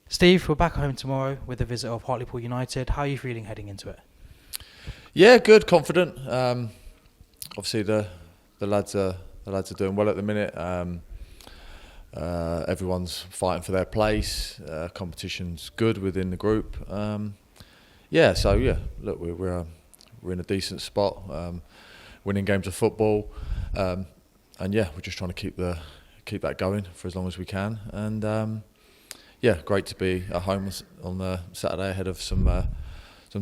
Steve, we're back home tomorrow with a visit of Hartlepool United. How are you feeling heading into it? Yeah, good, confident. Obviously, the lads are doing well at the minute. Everyone's fighting for their place. Competition's good within the group. Look, we're in a decent spot, winning games of football, and we're just trying to keep that going for as long as we can. And great to be at home on the Saturday ahead of some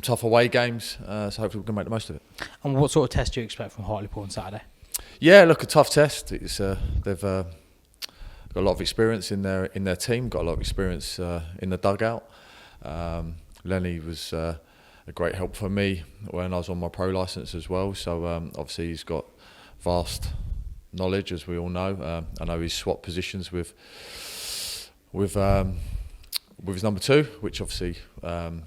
tough away games. So hopefully we can make the most of it. And what sort of test do you expect from Hartlepool on Saturday? Yeah, look, a tough test. It's they've got a lot of experience in their team. Got a lot of experience in the dugout. Lenny was a great help for me when I was on my pro licence as well. So obviously he's got vast knowledge, as we all know. I know he's swapped positions with his number two, which obviously will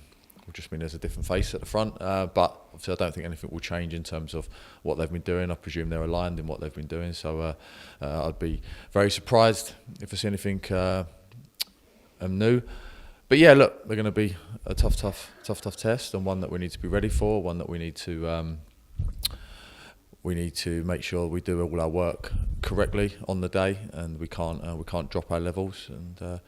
just mean there's a different face at the front. But obviously I don't think anything will change in terms of what they've been doing. I presume they're aligned in what they've been doing. So I'd be very surprised if I see anything new. But yeah, look, they're going to be a tough test, and one that we need to be ready for. One that we need to make sure we do all our work correctly on the day, and we can't drop our levels. And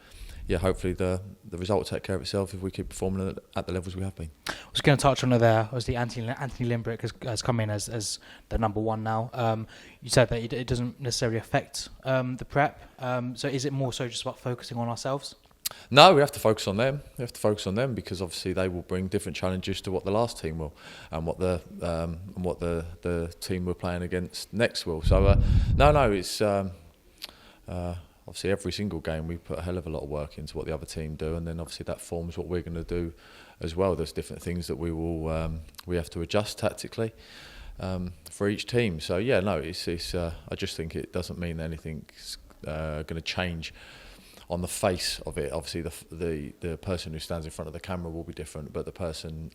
hopefully the result will take care of itself if we keep performing at the levels we have been. I was going to touch on it there. Obviously, Anthony Limbrick has come in as the number one now. You said that it doesn't necessarily affect the prep. So is it more so just about focusing on ourselves? No, we have to focus on them. We have to focus on them because obviously they will bring different challenges to what the last team will, and what the team we're playing against next will. So it's obviously every single game we put a hell of a lot of work into what the other team do, and then obviously that forms what we're going to do as well. There's different things that we have to adjust tactically for each team. So I just think it doesn't mean anything's going to change on the face of it. Obviously the person who stands in front of the camera will be different, but the person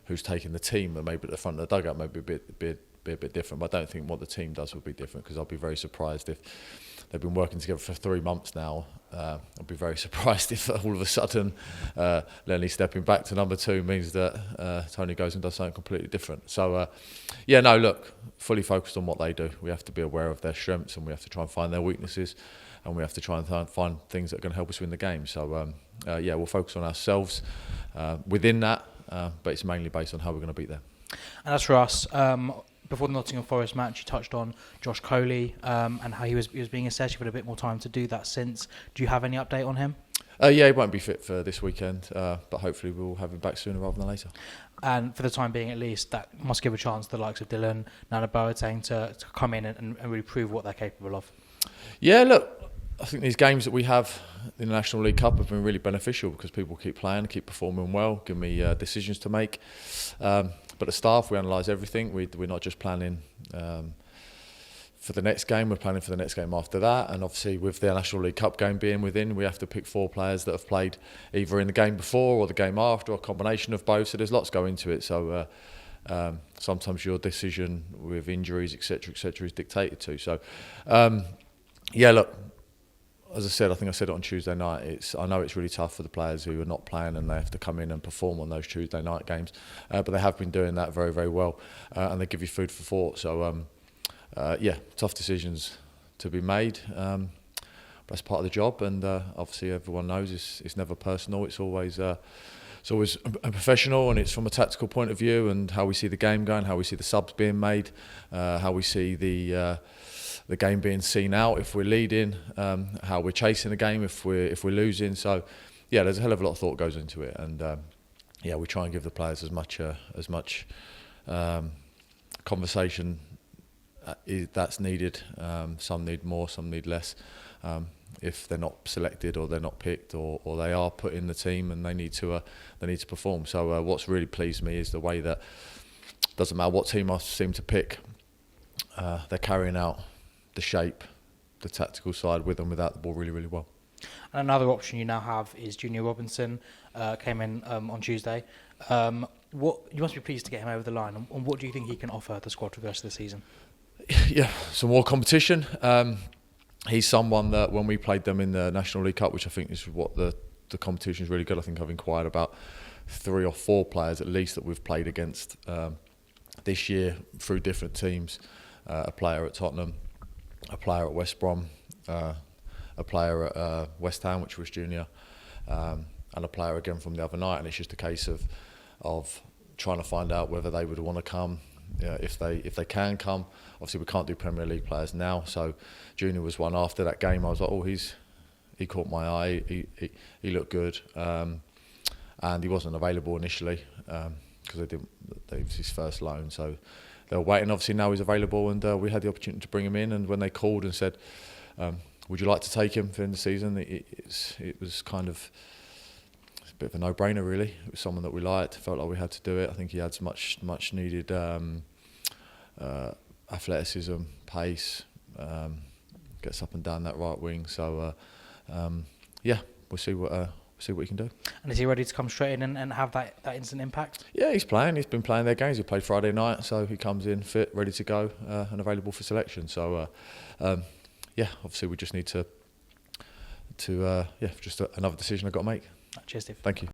who's taking the team and maybe at the front of the dugout may be a bit different. But I don't think what the team does will be different, because I'll be very surprised if they've been working together for 3 months now. I'll be very surprised if all of a sudden Lenny stepping back to number two means that Tony goes and does something completely different. So look, fully focused on what they do. We have to be aware of their strengths, and we have to try and find their weaknesses, and we have to try and find things that are going to help us win the game. So we'll focus on ourselves within that, but it's mainly based on how we're going to beat them. And as for us, before the Nottingham Forest match, you touched on Josh Coley and how he was being assessed. You've had a bit more time to do that since. Do you have any update on him? He won't be fit for this weekend, but hopefully we'll have him back sooner rather than later. And for the time being, at least, that must give a chance to the likes of Dylan, Nana Boateng to come in and really prove what they're capable of. Yeah, look, I think these games that we have in the National League Cup have been really beneficial because people keep playing, keep performing well, give me decisions to make. But the staff, we analyse everything. We're not just planning for the next game, we're planning for the next game after that. And obviously with the National League Cup game being within, we have to pick 4 players that have played either in the game before or the game after, or a combination of both. So there's lots go into it. So sometimes your decision with injuries, etc., is dictated to. So look, as I said, I think I said it on Tuesday night, I know it's really tough for the players who are not playing and they have to come in and perform on those Tuesday night games, but they have been doing that very, very well, and they give you food for thought. So tough decisions to be made, but that's part of the job, and obviously everyone knows it's never personal. It's always a professional, and it's from a tactical point of view and how we see the game going, how we see the subs being made, how we see the game being seen out if we're leading, how we're chasing the game if we're losing. So there's a hell of a lot of thought goes into it, and we try and give the players as much conversation that's needed. Some need more, some need less. If they're not selected or they're not picked, or they are put in the team and they need to perform. So what's really pleased me is the way that doesn't matter what team I seem to pick, they're carrying out the shape, the tactical side with and without the ball really, really well. And another option you now have is Junior Robinson, came in on Tuesday. You must be pleased to get him over the line. And what do you think he can offer the squad for the rest of the season? Yeah, some more competition. He's someone that when we played them in the National League Cup, which I think is what the the competition is really good. I think I've inquired about 3 or 4 players at least that we've played against this year through different teams. A player at Tottenham, a player at West Brom, a player at West Ham, which was junior, and a player again from the other night. And it's just a case of trying to find out whether they would want to come. If they can come. Obviously we can't do Premier League players now, so Junior was one. After that game I was like, he caught my eye, he looked good, and he wasn't available initially because it was his first loan, so they were waiting. Obviously now he's available, and we had the opportunity to bring him in, and when they called and said, would you like to take him for the end of the season, it was kind of a bit of a no-brainer really. It was someone that we liked, felt like we had to do it. I think he had much needed athleticism, pace, gets up and down that right wing. So we'll see what he can do. And is he ready to come straight in and have that instant impact? Yeah, he's playing. He's been playing their games. He played Friday night, so he comes in fit, ready to go, and available for selection. So obviously we just need to just another decision I've got to make. Cheers, Steve. Thank you.